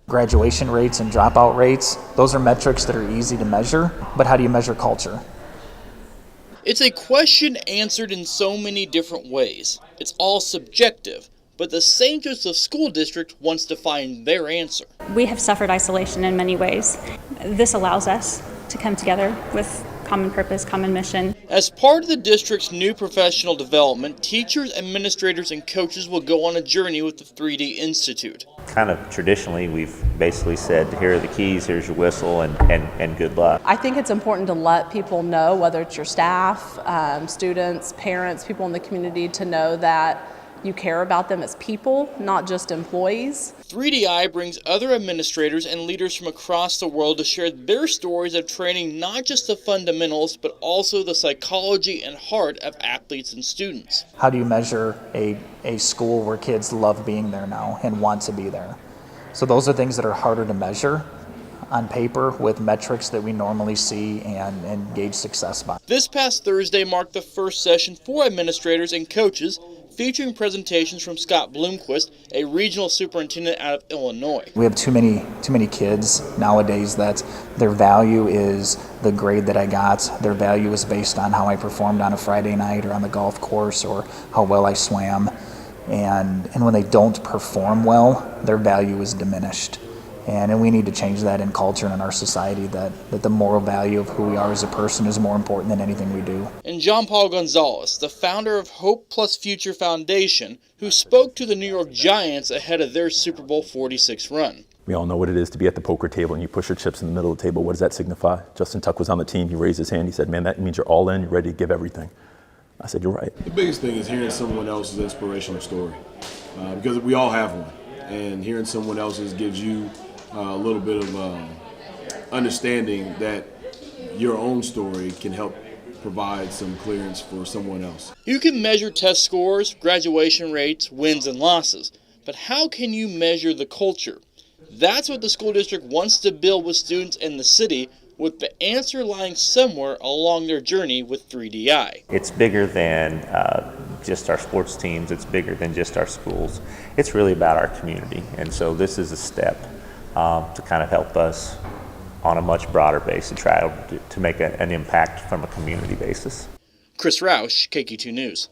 Graduation rates and dropout rates, those are metrics that are easy to measure, but how do you measure culture? It's a question answered in so many different ways. It's all subjective, but the St. Joseph School District wants to find their answer. We have suffered isolation in many ways. This allows us to come together with common purpose, common mission. As part of the district's new professional development, teachers, administrators, and coaches will go on a journey with the 3D Institute. Kind of traditionally, we've basically said, here are the keys, here's your whistle, and good luck. I think it's important to let people know, whether it's your staff, students, parents, people in the community, to know that you care about them as people, not just employees. 3DI brings other administrators and leaders from across the world to share their stories of training not just the fundamentals, but also the psychology and heart of athletes and students. How do you measure a school where kids love being there now and want to be there? So those are things that are harder to measure on paper with metrics that we normally see and gauge success by. This past Thursday marked the first session for administrators and coaches, featuring presentations from Scott Bloomquist, a regional superintendent out of Illinois. We have too many kids nowadays that their value is the grade that I got. Their value is based on how I performed on a Friday night or on the golf course or how well I swam. And when they don't perform well, their value is diminished. And we need to change that in culture and in our society, that the moral value of who we are as a person is more important than anything we do. And John Paul Gonzalez, the founder of Hope Plus Future Foundation, who spoke to the New York Giants ahead of their Super Bowl 46 run. We all know what it is to be at the poker table and you push your chips in the middle of the table. What does that signify? Justin Tuck was on the team. He raised his hand. He said, man, that means you're all in. You're ready to give everything. I said, you're right. The biggest thing is hearing someone else's inspirational story, because we all have one. And hearing someone else's gives you a little bit of understanding that your own story can help provide some clearance for someone else. You can measure test scores, graduation rates, wins and losses, but how can you measure the culture? That's what the school district wants to build with students in the city, with the answer lying somewhere along their journey with 3DI. It's bigger than just our sports teams. It's bigger than just our schools. It's really about our community. And so this is a step to kind of help us on a much broader basis, try to make an impact from a community basis. Chris Roush, KQ2 News.